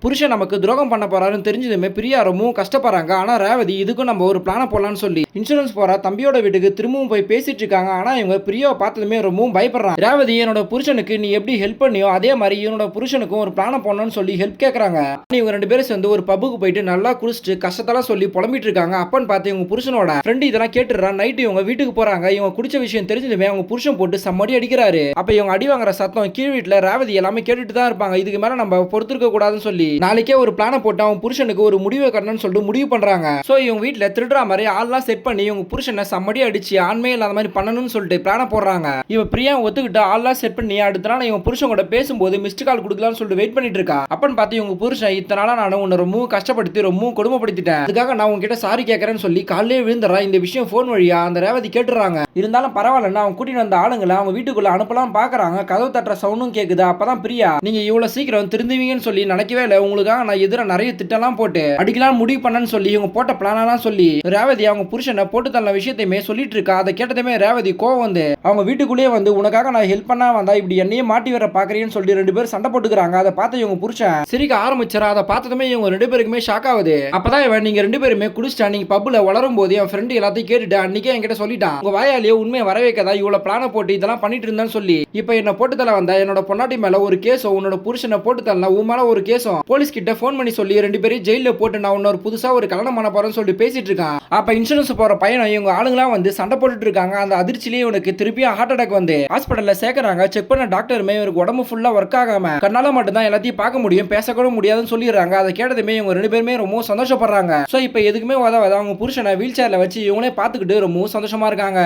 புருஷன் நமக்கு துரோகம் பண்ண போறாருன்னு தெரிஞ்சதுமே பிரியா ரொம்பவும் கஷ்டப்படுறாங்க. ஆனா ரேவதி இதுக்கும் நம்ம ஒரு பிளான போடலாம்னு சொல்லி இன்சூரன்ஸ் போற தம்பியோட வீட்டுக்கு திரும்பவும் போய் பேசிட்டு இருக்காங்க. ஆனா இவங்க பிரியாவை பார்த்ததுமே ரொம்பவும் பயப்படுறாங்க. ரேவதி என்னோட புருஷனுக்கு நீ எப்படி ஹெல்ப் பண்ணியோ அதே மாதிரி என்னோட புருஷனுக்கும் ஒரு பிளான போடணும்னு சொல்லி ஹெல்ப் கேட்கறாங்க. இவங்க ரெண்டு பேரும் சேர்ந்து ஒரு பப்புக்கு போயிட்டு நல்லா குடிச்சிட்டு கஷ்டத்தெல்லாம் சொல்லி புலம்பிட்டு இருக்காங்க. அப்பன்னு பார்த்து இவங்க புருஷனோட ஃப்ரெண்ட் இதெல்லாம் கேட்டுறான். நைட்டு இவங்க வீட்டுக்கு போறாங்க. இவங்க குடிச்ச விஷயம் தெரிஞ்சதுமே அவங்க புருஷன் போட்டு சம்மடி அடிக்கிறாரு. அப்ப இவங்க அடி வாங்குற சத்தம் கீழ் வீட்டுல ரேவதி எல்லாமே கேட்டுட்டு தான் இருப்பாங்க. இதுக்கு மேல நம்ம பொறுத்திருக்க கூடாதுன்னு சொல்லி நாளைக்கே ஒரு பிளான போட்டு அவன் புருஷனுக்கு ஒரு முடிவை கட்டணும்னு சொல்லிட்டு முடிவு பண்றாங்க. சோ இவங்க வீட்ல திருடுற மாதிரி ஆள்லாம் செட் பண்ணி இவங்க புருஷனை சம்மடி அடிச்சு ஆண்மை இல்லாத மாதிரி பண்ணணும்னு சொல்லிட்டு பிளான போடுறாங்க. இவ பிரியா ஒத்துக்கிட்டு ஆள்லாம் செட் பண்ணி அடுத்த நாள் இவங்க புருஷன் கூட பேசும்போது மிஸ்ட் கால் கொடுக்கலாம்னு சொல்லிட்டு வெயிட் பண்ணிட்டு இருக்கா. அப்பன்னு பார்த்து இவங்க புருஷன் இத்தனை நாளா நான் உன்னை ரொம்ப கஷ்டப்படுத்தி ரொம்ப கொடுமைப்படுத்திட்டேன், அதுக்காக நான் உங்ககிட்ட சாரி கேட்கறேன்னு சொல்லி காலையிலே விழுந்துறா. இந்த விஷயம் போன் வழியா அந்த ரேவதி கேட்டுறாங்க. இருந்தாலும் பரவாயில்லன்னு அவங்க கூட்டிட்டு வந்த ஆளுங்களை அவங்க வீட்டுக்குள்ள அனுப்பலாம் பாக்குறாங்க. கதவு தட்டுற சவுண்டும் கேக்குது. அப்பதான் பிரியா நீங்க இவ்வளவு சீக்கிரம் திருந்துவீங்கன்னு சொல்லி நினைக்கவே இல்லை, உங்களுக்காக நான் எதிர நிறைய திட்டம்லாம் போட்டு அடிக்கலாம் முடிவு பண்ணன்னு சொல்லி இவங்க போட்ட பிளானெல்லாம் சொல்லி ரேவதி அவங்க புருஷனை போட்டு தள்ள விஷயத்தையுமே சொல்லிட்டு இருக்கா. அதை கேட்டதுமே ரேவதி கோவம் வந்து அவங்க வீட்டுக்குள்ளேயே வந்து உனக்காக நான் ஹெல்ப் பண்ணா வந்தா இப்படி என்னையே மாட்டி வர பாக்குறேன்னு சொல்லி ரெண்டு பேரும் சண்டை போட்டுக்கிறாங்க. அதை பார்த்து இவங்க புருஷன் சிரிக்க ஆரம்பிச்சாரா. அதை பார்த்ததுமே இவங்க ரெண்டு பேருக்குமே ஷாக் ஆகுது. அப்பதான் இவன் நீங்க ரெண்டு பேருமே குடிச்சிட்டா, நீங்க பப்புல வளரும் போது என் ஃப்ரெண்ட் எல்லாத்தையும் கேட்டுட்டு அன்னைக்கே என்கிட்ட சொல்லிட்டான், உங்க வாயாலேயே உண்மையை வர வைக்கதா இவ்வளவு பிளான போட்டு இதெல்லாம் பண்ணிட்டு இருந்தான்னு சொல்லி இப்ப என்ன போட்டு தள்ள வந்தா என்னோட பொண்டாட்டி மேல ஒரு கேஸும் உன்னோட புருஷனை போட்டு தள்ள உன் மேல ஒரு கேஸும் போலீஸ் கிட்ட போன் பண்ணி சொல்லி ரெண்டு பேரும் ஜெயில போட்டு நான் இன்னொரு புதுசா ஒரு கல்யாணம் பண்ண போறேன்னு சொல்லி பேசிட்டு இருக்கான். அப்ப இன்சூரன்ஸ் போற பையனை இவங்க ஆளுங்களாம் வந்து சண்டை போட்டுட்டு இருக்காங்க. அந்த அதிர்ச்சியிலேயே இவனுக்கு திருப்பியும் ஹார்ட் அட்டாக் வந்து ஹாஸ்பிட்டல்ல சேர்க்கறாங்க. செக் பண்ண டாக்டருமே இவருக்கு உடம்பு ஃபுல்லா ஒர்க் ஆகாம கண்ணால மட்டும் தான் எல்லாத்தையும் பார்க்க முடியும், பேசக்கூட முடியாதுன்னு சொல்லிடுறாங்க. அதை கேட்டதுமே இவங்க ரெண்டு பேருமே ரொம்ப சந்தோஷப்படுறாங்க. சோ இப்போ எதுக்குமே உதவாத அவங்க புருஷனை வீல் சேர்ல வச்சு இவங்களே பார்த்துக்கிட்டு ரொம்ப சந்தோஷமா இருக்காங்க.